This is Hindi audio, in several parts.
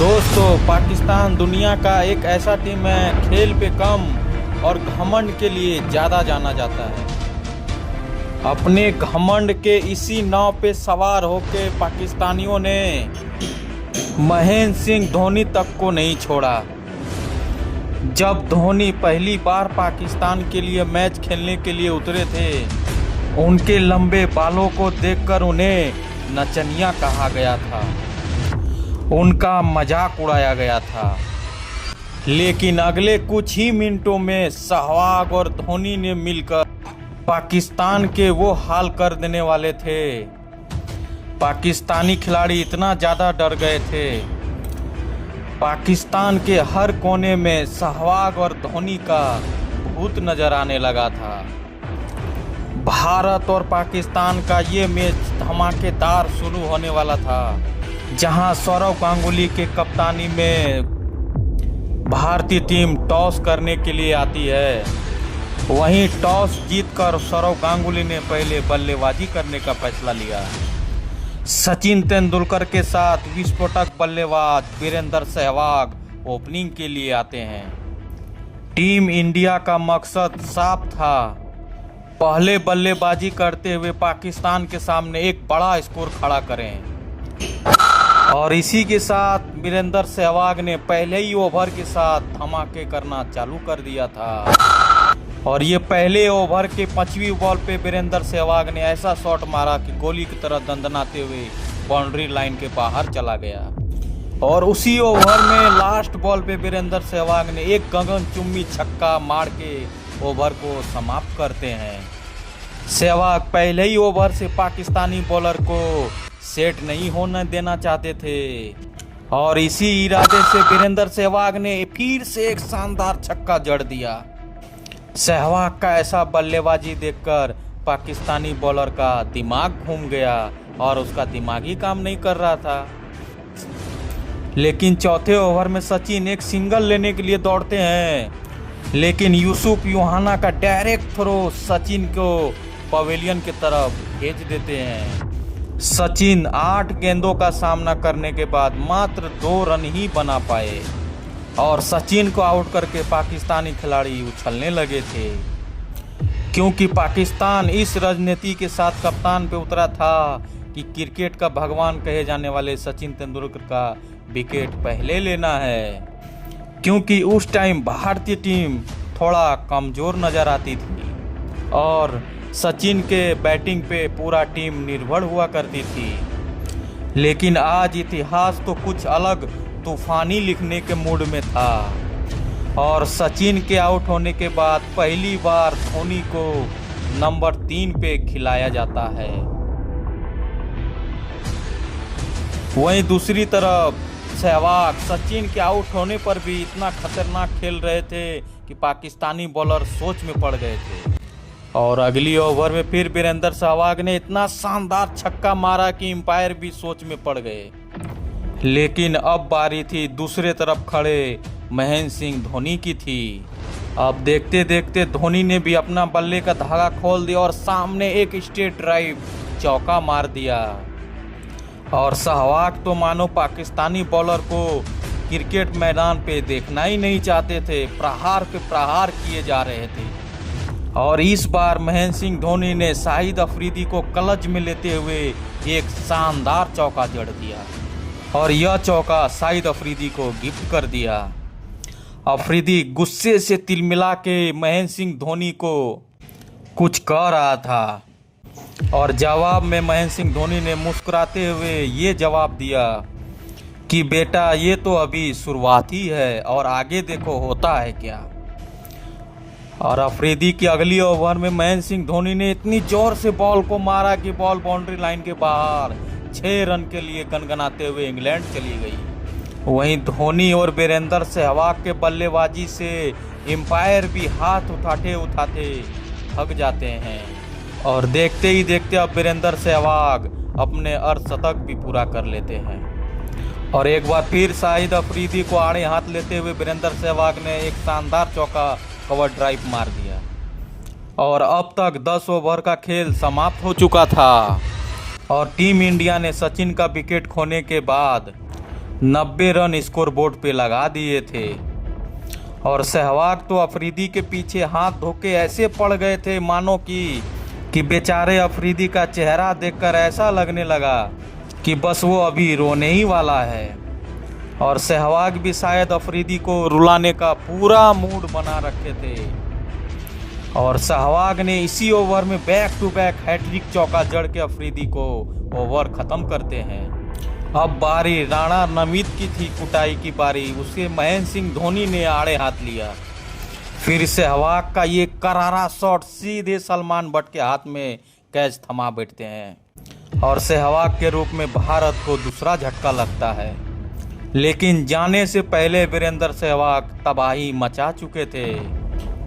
दोस्तों, पाकिस्तान दुनिया का एक ऐसा टीम है खेल पे कम और घमंड के लिए ज़्यादा जाना जाता है। अपने घमंड के इसी नाव पे सवार होके पाकिस्तानियों ने महेंद्र सिंह धोनी तक को नहीं छोड़ा। जब धोनी पहली बार पाकिस्तान के लिए मैच खेलने के लिए उतरे थे, उनके लंबे बालों को देखकर उन्हें नचनिया कहा गया था, उनका मजाक उड़ाया गया था। लेकिन अगले कुछ ही मिनटों में सहवाग और धोनी ने मिलकर पाकिस्तान के वो हाल कर देने वाले थे। पाकिस्तानी खिलाड़ी इतना ज़्यादा डर गए थे। पाकिस्तान के हर कोने में सहवाग और धोनी का भूत नजर आने लगा था। भारत और पाकिस्तान का ये मैच धमाकेदार शुरू होने वाला था, जहां सौरव गांगुली के कप्तानी में भारतीय टीम टॉस करने के लिए आती है। वहीं टॉस जीतकर सौरव गांगुली ने पहले बल्लेबाजी करने का फैसला लिया। सचिन तेंदुलकर के साथ विस्फोटक बल्लेबाज वीरेंद्र सहवाग ओपनिंग के लिए आते हैं। टीम इंडिया का मकसद साफ था, पहले बल्लेबाजी करते हुए पाकिस्तान के सामने एक बड़ा स्कोर खड़ा करें। और इसी के साथ वीरेंद्र सहवाग ने पहले ही ओवर के साथ धमाके करना चालू कर दिया था। और ये पहले ओवर के 5वीं बॉल पे वीरेंद्र सहवाग ने ऐसा शॉट मारा कि गोली की तरह दंदनाते हुए बाउंड्री लाइन के बाहर चला गया। और उसी ओवर में लास्ट बॉल पे वीरेंद्र सहवाग ने एक गगनचुंबी छक्का मार के ओवर को समाप्त करते हैं। सहवाग पहले ही ओवर से पाकिस्तानी बॉलर को सेट नहीं होने देना चाहते थे, और इसी इरादे से वीरेंद्र सहवाग ने फिर से एक शानदार छक्का जड़ दिया। सहवाग का ऐसा बल्लेबाजी देखकर पाकिस्तानी बॉलर का दिमाग घूम गया और उसका दिमाग ही काम नहीं कर रहा था। लेकिन चौथे ओवर में सचिन एक सिंगल लेने के लिए दौड़ते हैं, लेकिन यूसुफ यूहाना का डायरेक्ट थ्रो सचिन को पवेलियन की तरफ भेज देते हैं। सचिन 8 गेंदों का सामना करने के बाद मात्र 2 रन ही बना पाए और सचिन को आउट करके पाकिस्तानी खिलाड़ी उछलने लगे थे, क्योंकि पाकिस्तान इस राजनीति के साथ कप्तान पे उतरा था कि क्रिकेट का भगवान कहे जाने वाले सचिन तेंदुलकर का विकेट पहले लेना है, क्योंकि उस टाइम भारतीय टीम थोड़ा कमज़ोर नज़र आती थी और सचिन के बैटिंग पे पूरा टीम निर्भर हुआ करती थी। लेकिन आज इतिहास तो कुछ अलग तूफानी लिखने के मूड में था और सचिन के आउट होने के बाद पहली बार धोनी को नंबर 3 पे खिलाया जाता है। वहीं दूसरी तरफ सहवाग सचिन के आउट होने पर भी इतना खतरनाक खेल रहे थे कि पाकिस्तानी बॉलर सोच में पड़ गए थे। और अगली ओवर में फिर वीरेंद्र सहवाग ने इतना शानदार छक्का मारा कि एम्पायर भी सोच में पड़ गए। लेकिन अब बारी थी दूसरे तरफ खड़े महेंद्र सिंह धोनी की थी। अब देखते देखते धोनी ने भी अपना बल्ले का धागा खोल दिया और सामने एक स्ट्रेट ड्राइव चौका मार दिया। और सहवाग तो मानो पाकिस्तानी बॉलर को क्रिकेट मैदान पे देखना ही नहीं चाहते थे, प्रहार पे प्रहार किए जा रहे थे। और इस बार महेंद्र सिंह धोनी ने शाहिद अफरीदी को क्लच में लेते हुए एक शानदार चौका जड़ दिया और यह चौका शाहिद अफरीदी को गिफ्ट कर दिया। अफरीदी गुस्से से तिलमिला के महेंद्र सिंह धोनी को कुछ कह रहा था और जवाब में महेंद्र सिंह धोनी ने मुस्कुराते हुए ये जवाब दिया कि बेटा, ये तो अभी शुरुआत ही है और आगे देखो होता है क्या। और अफरीदी की अगली ओवर में महेंद्र सिंह धोनी ने इतनी जोर से बॉल को मारा कि बॉल बाउंड्री लाइन के बाहर 6 रन के लिए गनगनाते हुए इंग्लैंड चली गई। वहीं धोनी और वीरेंद्र सहवाग के बल्लेबाजी से एम्पायर भी हाथ उठाते उठाते थक जाते हैं और देखते ही देखते अब वीरेंद्र सहवाग अपने अर्धशतक भी पूरा कर लेते हैं। और एक बार फिर शाहिद अफरीदी को आड़े हाथ लेते हुए वीरेंद्र सहवाग ने एक शानदार चौका कवर ड्राइव मार दिया और अब तक 10 ओवर का खेल समाप्त हो चुका था और टीम इंडिया ने सचिन का विकेट खोने के बाद 90 रन स्कोर बोर्ड पे लगा दिए थे। और सहवाग तो अफरीदी के पीछे हाथ धोके ऐसे पड़ गए थे मानो कि बेचारे अफरीदी का चेहरा देखकर ऐसा लगने लगा कि बस वो अभी रोने ही वाला है। और सहवाग भी शायद अफरीदी को रुलाने का पूरा मूड बना रखे थे। और सहवाग ने इसी ओवर में बैक टू बैक हैट्रिक चौका जड़ के अफरीदी को ओवर खत्म करते हैं। अब बारी राणा नमीत की थी, कुटाई की बारी, उसे महेंद्र सिंह धोनी ने आड़े हाथ लिया। फिर सहवाग का ये करारा शॉट सीधे सलमान बट के हाथ में कैच थमा बैठते हैं और सहवाग के रूप में भारत को दूसरा झटका लगता है। लेकिन जाने से पहले वीरेंद्र सहवाग तबाही मचा चुके थे,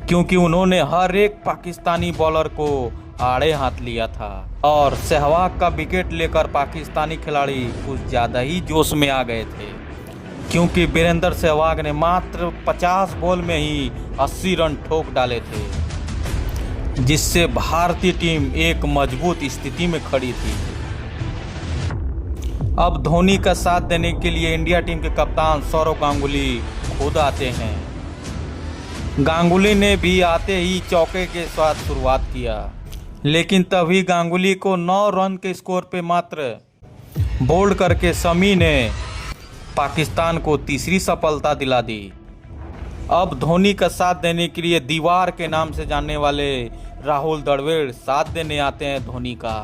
क्योंकि उन्होंने हर एक पाकिस्तानी बॉलर को आड़े हाथ लिया था। और सहवाग का विकेट लेकर पाकिस्तानी खिलाड़ी कुछ ज़्यादा ही जोश में आ गए थे, क्योंकि वीरेंद्र सहवाग ने मात्र 50 बॉल में ही 80 रन ठोक डाले थे, जिससे भारतीय टीम एक मजबूत स्थिति में खड़ी थी। अब धोनी का साथ देने के लिए इंडिया टीम के कप्तान सौरव गांगुली खुद आते हैं। गांगुली ने भी आते ही चौके के साथ शुरुआत किया, लेकिन तभी गांगुली को 9 रन के स्कोर पे मात्र बोल्ड करके शमी ने पाकिस्तान को तीसरी सफलता दिला दी। अब धोनी का साथ देने के लिए दीवार के नाम से जानने वाले राहुल द्रविड़ साथ देने आते हैं धोनी का।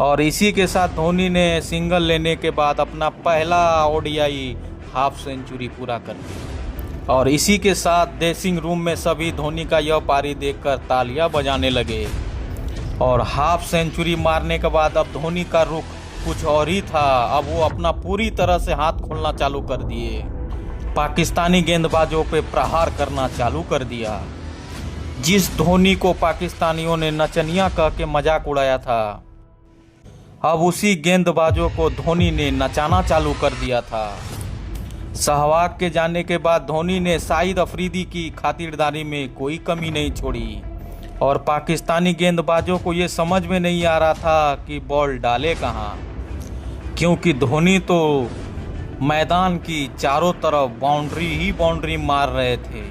और इसी के साथ धोनी ने सिंगल लेने के बाद अपना पहला ओडीआई हाफ सेंचुरी पूरा कर दी। और इसी के साथ ड्रेसिंग रूम में सभी धोनी का यह पारी देखकर तालियां बजाने लगे। और हाफ सेंचुरी मारने के बाद अब धोनी का रुख कुछ और ही था। अब वो अपना पूरी तरह से हाथ खोलना चालू कर दिए, पाकिस्तानी गेंदबाजों पे प्रहार करना चालू कर दिया। जिस धोनी को पाकिस्तानियों ने नचनिया कह के मजाक उड़ाया था, अब उसी गेंदबाजों को धोनी ने नचाना चालू कर दिया था। सहवाग के जाने के बाद धोनी ने शाहिद अफरीदी की खातिरदारी में कोई कमी नहीं छोड़ी। और पाकिस्तानी गेंदबाजों को ये समझ में नहीं आ रहा था कि बॉल डाले कहाँ, क्योंकि धोनी तो मैदान की चारों तरफ बाउंड्री ही बाउंड्री मार रहे थे।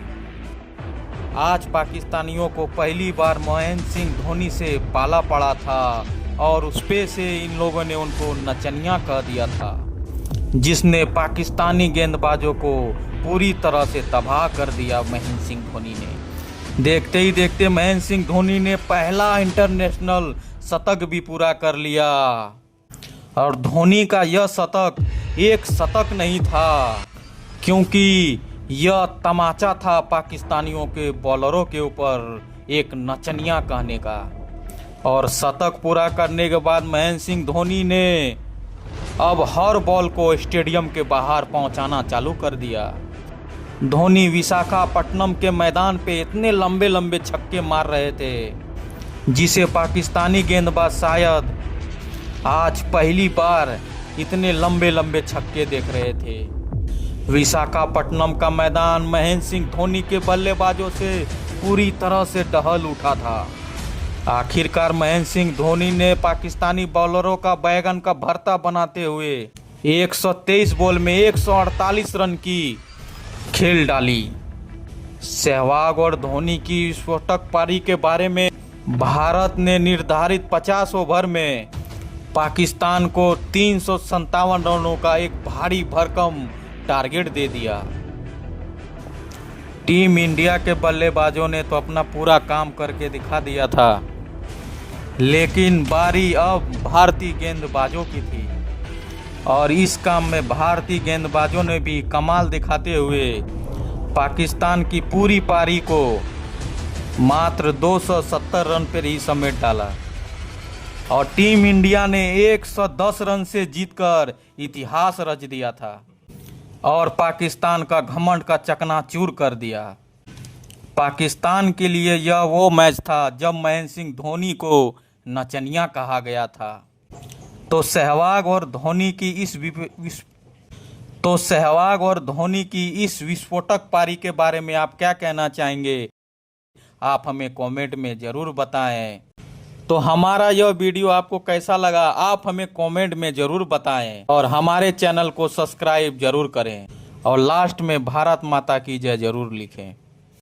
आज पाकिस्तानियों को पहली बार महेंद्र सिंह धोनी से पाला पड़ा था और उस पे से इन लोगों ने उनको नचनिया कह दिया था, जिसने पाकिस्तानी गेंदबाजों को पूरी तरह से तबाह कर दिया महेंद्र सिंह धोनी ने। देखते ही देखते महेंद्र सिंह धोनी ने पहला इंटरनेशनल शतक भी पूरा कर लिया। और धोनी का यह शतक एक शतक नहीं था, क्योंकि यह तमाचा था पाकिस्तानियों के बॉलरों के ऊपर एक नचनिया कहने का। और शतक पूरा करने के बाद महेंद्र सिंह धोनी ने अब हर बॉल को स्टेडियम के बाहर पहुंचाना चालू कर दिया। धोनी विशाखापट्टनम के मैदान पे इतने लंबे लंबे छक्के मार रहे थे, जिसे पाकिस्तानी गेंदबाज शायद आज पहली बार इतने लंबे लंबे छक्के देख रहे थे। विशाखापट्टनम का मैदान महेंद्र सिंह धोनी के बल्लेबाजों से पूरी तरह से दहल उठा था। आखिरकार महेंद्र सिंह धोनी ने पाकिस्तानी बॉलरों का बैगन का भरता बनाते हुए 123 बॉल में 148 रन की खेल डाली। सहवाग और धोनी की विस्फोटक पारी के बारे में भारत ने निर्धारित 50 ओवर में पाकिस्तान को 357 रनों का एक भारी भरकम टारगेट दे दिया। टीम इंडिया के बल्लेबाजों ने तो अपना पूरा काम करके दिखा दिया था, लेकिन बारी अब भारतीय गेंदबाजों की थी। और इस काम में भारतीय गेंदबाजों ने भी कमाल दिखाते हुए पाकिस्तान की पूरी पारी को मात्र 270 रन पर ही समेट डाला। और टीम इंडिया ने 110 रन से जीतकर इतिहास रच दिया था और पाकिस्तान का घमंड का चकनाचूर कर दिया। पाकिस्तान के लिए यह वो मैच था जब महेंद्र सिंह धोनी को नचनिया कहा गया था। तो सहवाग और धोनी की इस विस्फोटक पारी के बारे में आप क्या कहना चाहेंगे? आप हमें कमेंट में ज़रूर बताएं। तो हमारा यह वीडियो आपको कैसा लगा आप हमें कमेंट में जरूर बताएं और हमारे चैनल को सब्सक्राइब जरूर करें और लास्ट में भारत माता की जय जरूर लिखें।